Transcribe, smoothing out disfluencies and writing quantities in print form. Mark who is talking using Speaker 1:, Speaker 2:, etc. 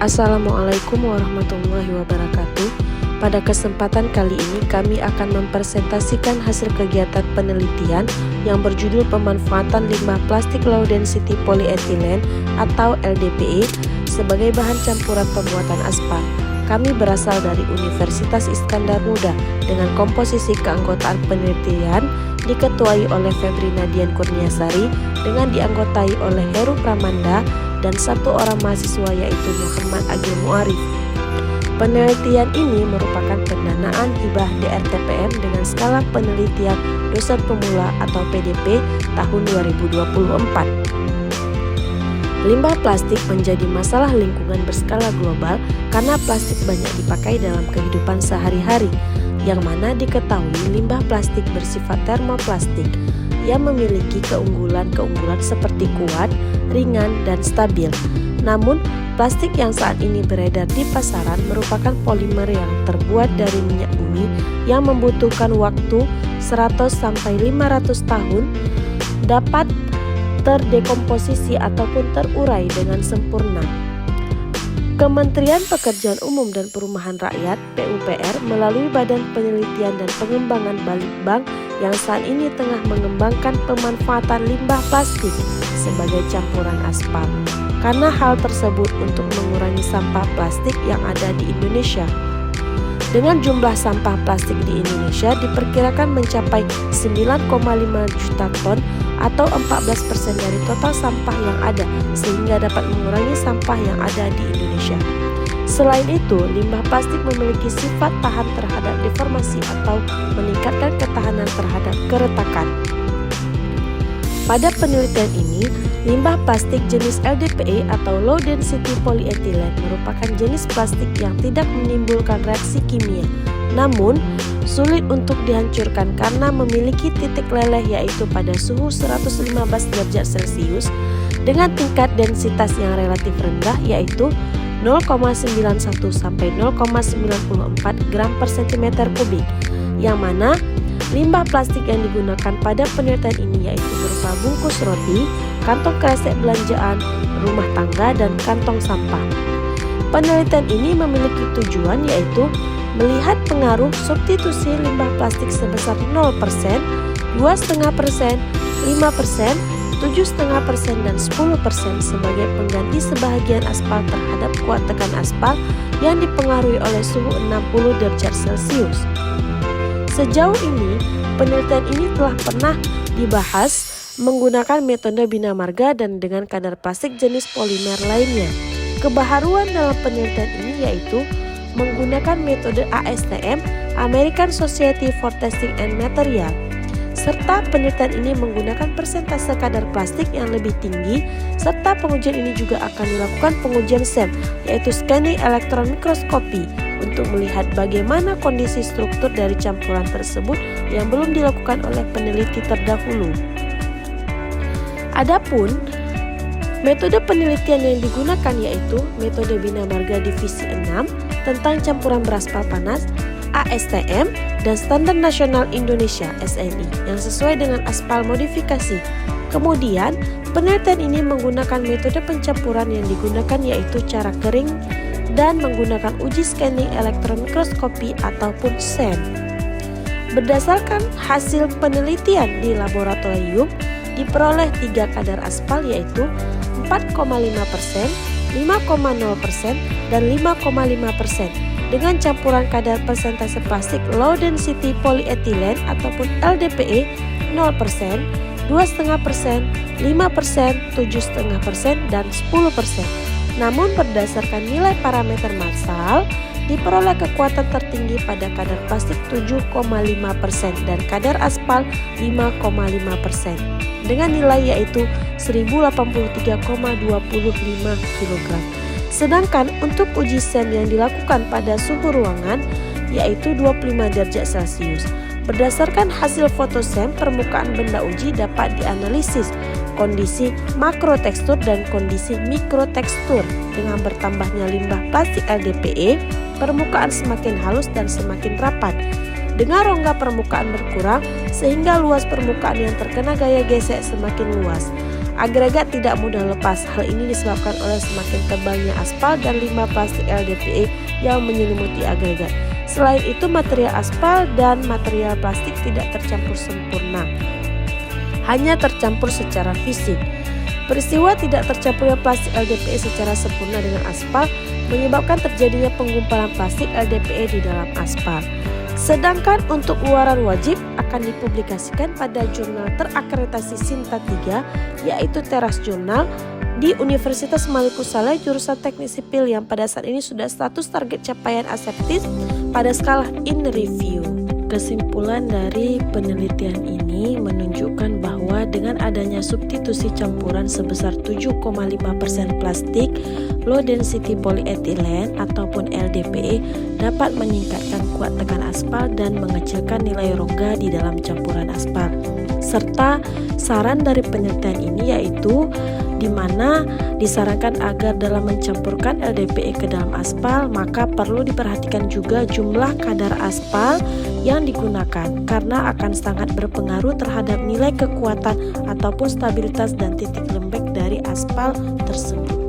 Speaker 1: Assalamualaikum warahmatullahi wabarakatuh. Pada kesempatan kali ini kami akan mempresentasikan hasil kegiatan penelitian yang berjudul pemanfaatan limbah plastik low density polyethylene atau LDPE sebagai bahan campuran pembuatan aspal. Kami berasal dari Universitas Iskandar Muda dengan komposisi keanggotaan penelitian diketuai oleh Febri Nadian Kurniasari dengan dianggotai oleh Heru Pramanda dan satu orang mahasiswa yaitu Muhammad Agil Muarif. Penelitian ini merupakan pendanaan hibah DRTPM dengan skala penelitian dosen pemula atau PDP tahun 2024. Limbah plastik menjadi masalah lingkungan berskala global karena plastik banyak dipakai dalam kehidupan sehari-hari, yang mana diketahui limbah plastik bersifat termoplastik yang memiliki keunggulan-keunggulan seperti kuat, ringan, dan stabil. Namun, plastik yang saat ini beredar di pasaran merupakan polimer yang terbuat dari minyak bumi yang membutuhkan waktu 100-500 tahun dapat terdekomposisi ataupun terurai dengan sempurna. Kementerian Pekerjaan Umum dan Perumahan Rakyat (PUPR) melalui Badan Penelitian dan Pengembangan Balitbang yang saat ini tengah mengembangkan pemanfaatan limbah plastik sebagai campuran aspal. Karena hal tersebut untuk mengurangi sampah plastik yang ada di Indonesia. Dengan jumlah sampah plastik di Indonesia diperkirakan mencapai 9,5 juta ton atau 14% dari total sampah yang ada, sehingga dapat mengurangi sampah yang ada di Indonesia. Selain itu, limbah plastik memiliki sifat tahan terhadap deformasi atau meningkatkan ketahanan terhadap keretakan. Pada penelitian ini, limbah plastik jenis LDPE atau low density polyethylene merupakan jenis plastik yang tidak menimbulkan reaksi kimia, namun sulit untuk dihancurkan karena memiliki titik leleh yaitu pada suhu 115 derajat Celcius dengan tingkat densitas yang relatif rendah yaitu 0,91 sampai 0,94 gram per cm kubik, yang mana limbah plastik yang digunakan pada penelitian ini yaitu berupa bungkus roti, kantong kresek belanjaan, rumah tangga, dan kantong sampah. Penelitian ini memiliki tujuan yaitu melihat pengaruh substitusi limbah plastik sebesar 0%, 2,5%, 5%, 7,5%, dan 10% sebagai pengganti sebahagian aspal terhadap kuat tekan aspal yang dipengaruhi oleh suhu 60 derajat Celcius. Sejauh ini, penelitian ini telah pernah dibahas menggunakan metode bina marga dan dengan kadar plastik jenis polimer lainnya. Kebaharuan dalam penelitian ini yaitu menggunakan metode ASTM (American Society for Testing and Material), serta penelitian ini menggunakan persentase kadar plastik yang lebih tinggi, serta pengujian ini juga akan dilakukan pengujian SEM yaitu scanning elektron mikroskopi untuk melihat bagaimana kondisi struktur dari campuran tersebut yang belum dilakukan oleh peneliti terdahulu. Adapun metode penelitian yang digunakan yaitu metode bina marga divisi 6 tentang campuran beraspal panas ASTM dan Standar Nasional Indonesia SNI yang sesuai dengan aspal modifikasi. Kemudian, penelitian ini menggunakan metode pencampuran yang digunakan yaitu cara kering dan menggunakan uji scanning elektron mikroskopi ataupun SEM. Berdasarkan hasil penelitian di laboratorium, diperoleh 3 kadar aspal yaitu 4,5%, 5,0%, dan 5,5% dengan campuran kadar persentase plastik low density polyethylene ataupun LDPE 0%, 2,5%, 5%, 7,5%, dan 10%. Namun berdasarkan nilai parameter massal, diperoleh kekuatan tertinggi pada kadar plastik 7,5% dan kadar aspal 5,5% dengan nilai yaitu 1083,25 kg. Sedangkan untuk uji SEM yang dilakukan pada suhu ruangan yaitu 25 derajat Celcius. Berdasarkan hasil foto SEM, permukaan benda uji dapat dianalisis kondisi makrotekstur dan kondisi mikrotekstur. Dengan bertambahnya limbah plastik LDPE, permukaan semakin halus dan semakin rapat. Dengan rongga permukaan berkurang, sehingga luas permukaan yang terkena gaya gesek semakin luas. agregat tidak mudah lepas. Hal ini disebabkan oleh semakin tebalnya aspal dan limbah plastik LDPE yang menyelimuti agregat. Selain itu, material aspal dan material plastik tidak tercampur sempurna, hanya tercampur secara fisik. Peristiwa tidak tercampurnya plastik LDPE secara sempurna dengan aspal menyebabkan terjadinya penggumpalan plastik LDPE di dalam aspal. Sedangkan untuk luaran wajib akan dipublikasikan pada jurnal terakreditasi Sinta 3, yaitu Teras Jurnal di Universitas Maliku Saleh jurusan Teknik Sipil yang pada saat ini sudah status target capaian aseptis pada skala in review. Kesimpulan dari penelitian ini menunjukkan bahwa dengan adanya substitusi campuran sebesar 7,5% plastik low density polyethylene ataupun LDPE dapat meningkatkan kuat tekan aspal dan mengecilkan nilai rongga di dalam campuran aspal. Serta saran dari penelitian ini yaitu di mana disarankan agar dalam mencampurkan LDPE ke dalam aspal maka perlu diperhatikan juga jumlah kadar aspal yang digunakan karena akan sangat berpengaruh terhadap nilai kekuatan ataupun stabilitas dan titik lembek dari aspal tersebut.